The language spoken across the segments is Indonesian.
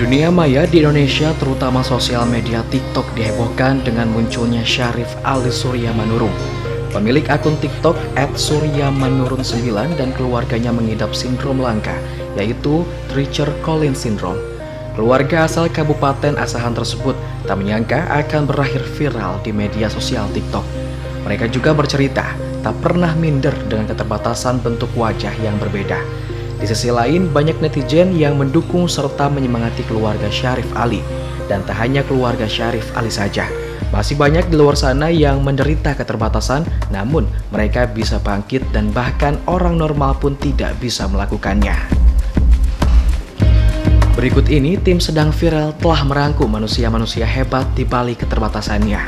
Dunia maya di Indonesia, terutama sosial media TikTok, dihebohkan dengan munculnya Syarif Ali Suryamanurung. Pemilik akun TikTok @suryamanurung9 dan keluarganya mengidap sindrom langka, yaitu Treacher Collins Syndrome. Keluarga asal Kabupaten Asahan tersebut tak menyangka akan berakhir viral di media sosial TikTok. Mereka juga bercerita tak pernah minder dengan keterbatasan bentuk wajah yang berbeda. Di sisi lain, banyak netizen yang mendukung serta menyemangati keluarga Syarif Ali. Dan tak hanya keluarga Syarif Ali saja, masih banyak di luar sana yang menderita keterbatasan, namun mereka bisa bangkit dan bahkan orang normal pun tidak bisa melakukannya. Berikut ini, tim sedang viral telah merangkum manusia-manusia hebat di balik keterbatasannya.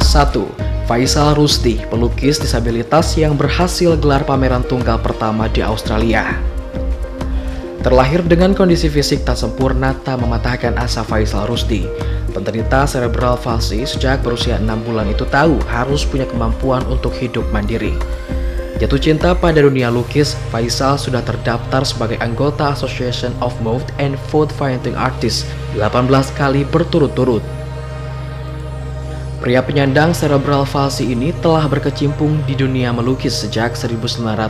1. Faisal Rusdi, pelukis disabilitas yang berhasil gelar pameran tunggal pertama di Australia. Terlahir dengan kondisi fisik tak sempurna tak mematahkan asa Faisal Rusdi. Penderita cerebral palsy sejak berusia 6 bulan itu tahu harus punya kemampuan untuk hidup mandiri. Jatuh cinta pada dunia lukis, Faisal sudah terdaftar sebagai anggota Association of Mouth and Foot Painting Artists 18 kali berturut-turut. Pria penyandang cerebral palsy ini telah berkecimpung di dunia melukis sejak 1996.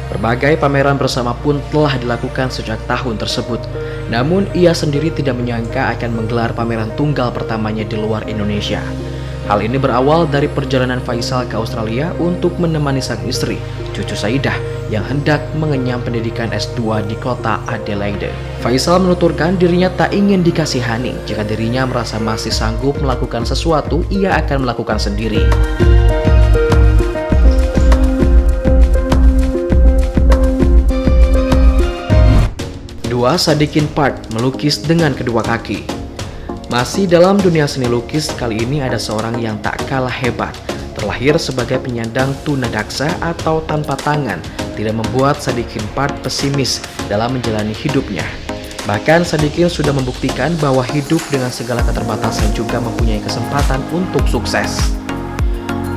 Berbagai pameran bersama pun telah dilakukan sejak tahun tersebut. Namun ia sendiri tidak menyangka akan menggelar pameran tunggal pertamanya di luar Indonesia. Hal ini berawal dari perjalanan Faisal ke Australia untuk menemani sang istri, Cucu Saidah, yang hendak mengenyam pendidikan S2 di kota Adelaide. Faisal menuturkan dirinya tak ingin dikasihani. Jika dirinya merasa masih sanggup melakukan sesuatu, ia akan melakukan sendiri. Dua, Sadikin Park, melukis dengan kedua kaki. Masih dalam dunia seni lukis, kali ini ada seorang yang tak kalah hebat. Terlahir sebagai penyandang tunadaksa atau tanpa tangan, tidak membuat Sadikin Park pesimis dalam menjalani hidupnya. Bahkan Sadikin sudah membuktikan bahwa hidup dengan segala keterbatasan juga mempunyai kesempatan untuk sukses.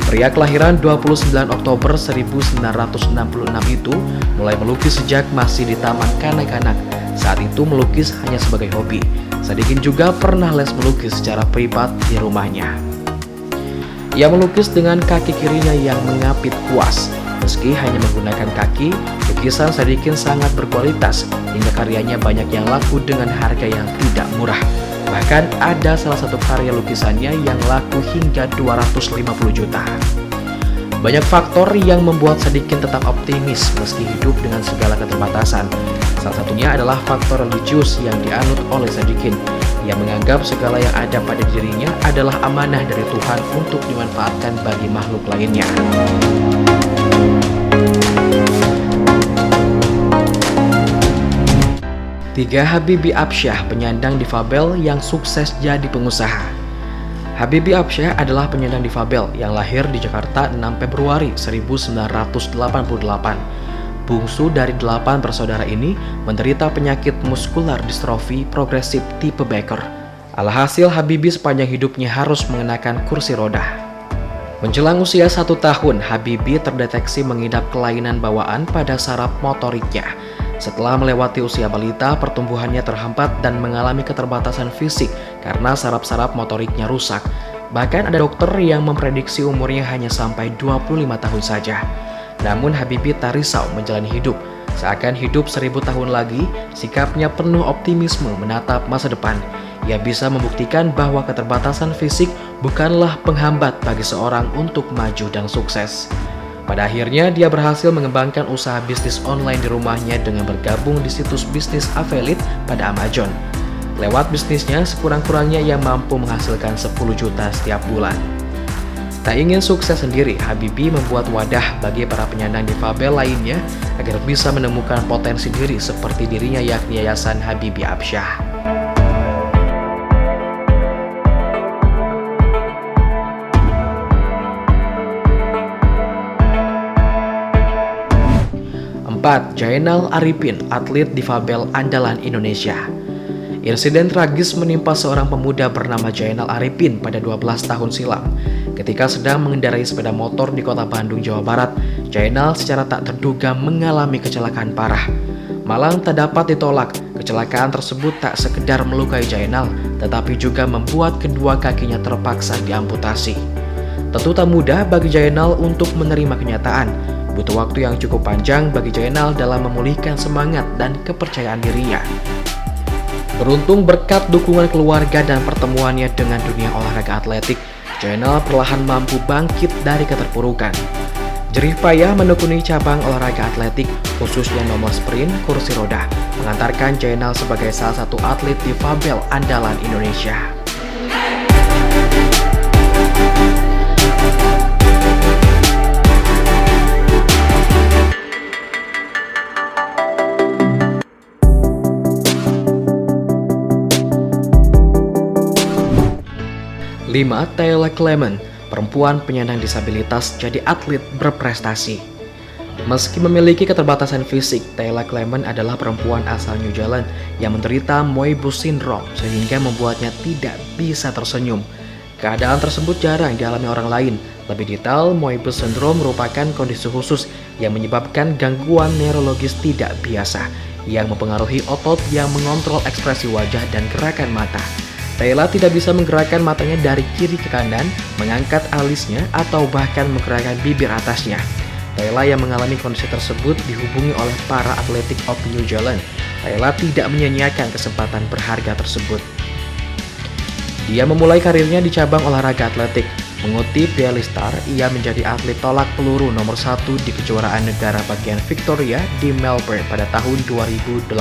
Pria kelahiran 29 Oktober 1966 itu mulai melukis sejak masih di taman kanak-kanak. Saat itu melukis hanya sebagai hobi. Sadikin juga pernah les melukis secara privat di rumahnya. Ia melukis dengan kaki kirinya yang mengapit kuas. Meski hanya menggunakan kaki, lukisan Sadikin sangat berkualitas hingga karyanya banyak yang laku dengan harga yang tidak murah. Bahkan ada salah satu karya lukisannya yang laku hingga 250 juta. Banyak faktor yang membuat Sadikin tetap optimis meski hidup dengan segala keterbatasan. Salah satunya adalah faktor religius yang dianut oleh Sadikin. Ia menganggap segala yang ada pada dirinya adalah amanah dari Tuhan untuk dimanfaatkan bagi makhluk lainnya. Tiga, Habibie Absyah, penyandang difabel yang sukses jadi pengusaha. Habibie Absyah adalah penyandang difabel yang lahir di Jakarta 6 Februari 1988. Bungsu dari 8 bersaudara ini menderita penyakit muskular distrofi progresif tipe Becker. Alhasil Habibie sepanjang hidupnya harus mengenakan kursi roda. Menjelang usia 1 tahun, Habibie terdeteksi mengidap kelainan bawaan pada saraf motoriknya. Setelah melewati usia balita, pertumbuhannya terhambat dan mengalami keterbatasan fisik karena saraf-saraf motoriknya rusak. Bahkan ada dokter yang memprediksi umurnya hanya sampai 25 tahun saja. Namun Habibie tak risau menjalani hidup. Seakan hidup 1000 tahun lagi, sikapnya penuh optimisme menatap masa depan. Ia bisa membuktikan bahwa keterbatasan fisik bukanlah penghambat bagi seorang untuk maju dan sukses. Pada akhirnya, dia berhasil mengembangkan usaha bisnis online di rumahnya dengan bergabung di situs bisnis affiliate pada Amazon. Lewat bisnisnya, sekurang-kurangnya ia mampu menghasilkan 10 juta setiap bulan. Tak ingin sukses sendiri, Habibie membuat wadah bagi para penyandang difabel lainnya agar bisa menemukan potensi diri seperti dirinya, yakni Yayasan Habibie Absyah. 4. Jainal Arifin, atlet difabel andalan Indonesia. Insiden tragis menimpa seorang pemuda bernama Jainal Arifin pada 12 tahun silam. Ketika sedang mengendarai sepeda motor di kota Bandung, Jawa Barat, Jainal secara tak terduga mengalami kecelakaan parah. Malang tak dapat ditolak, kecelakaan tersebut tak sekedar melukai Jainal, tetapi juga membuat kedua kakinya terpaksa diamputasi. Tentu tak mudah bagi Jainal untuk menerima kenyataan. Butuh waktu yang cukup panjang bagi Jainal dalam memulihkan semangat dan kepercayaan dirinya. Beruntung berkat dukungan keluarga dan pertemuannya dengan dunia olahraga atletik, Jainal perlahan mampu bangkit dari keterpurukan. Jerih payah menekuni cabang olahraga atletik, khususnya nomor sprint kursi roda, mengantarkan Jainal sebagai salah satu atlet difabel andalan Indonesia. Lima, Tayla Clement, perempuan penyandang disabilitas jadi atlet berprestasi. Meski memiliki keterbatasan fisik, Tayla Clement adalah perempuan asal New Zealand yang menderita Moebius syndrome sehingga membuatnya tidak bisa tersenyum. Keadaan tersebut jarang dialami orang lain. Lebih detail, Moebius syndrome merupakan kondisi khusus yang menyebabkan gangguan neurologis tidak biasa yang mempengaruhi otot yang mengontrol ekspresi wajah dan gerakan mata. Tayla tidak bisa menggerakkan matanya dari kiri ke kanan, mengangkat alisnya, atau bahkan menggerakkan bibir atasnya. Tayla yang mengalami kondisi tersebut dihubungi oleh para atletik of New Zealand. Tayla tidak menyia-nyiakan kesempatan berharga tersebut. Dia memulai karirnya di cabang olahraga atletik. Mengutip Daily Star, ia menjadi atlet tolak peluru nomor 1 di kejuaraan negara bagian Victoria di Melbourne pada tahun 2018.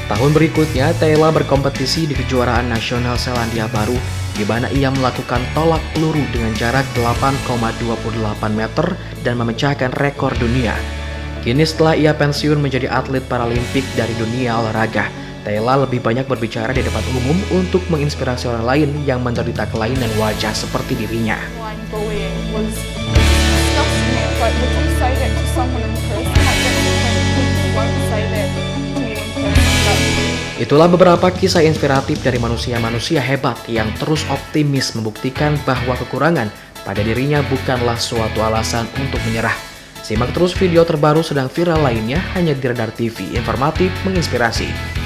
Tahun berikutnya, Tayla berkompetisi di kejuaraan nasional Selandia Baru, di mana ia melakukan tolak peluru dengan jarak 8,28 meter dan memecahkan rekor dunia. Kini setelah ia pensiun menjadi atlet paralimpik dari dunia olahraga, Tayla lebih banyak berbicara di depan umum untuk menginspirasi orang lain yang menderita kelainan wajah seperti dirinya. Itulah beberapa kisah inspiratif dari manusia-manusia hebat yang terus optimis membuktikan bahwa kekurangan pada dirinya bukanlah suatu alasan untuk menyerah. Simak terus video terbaru sedang viral lainnya hanya di Radar TV, informatif menginspirasi.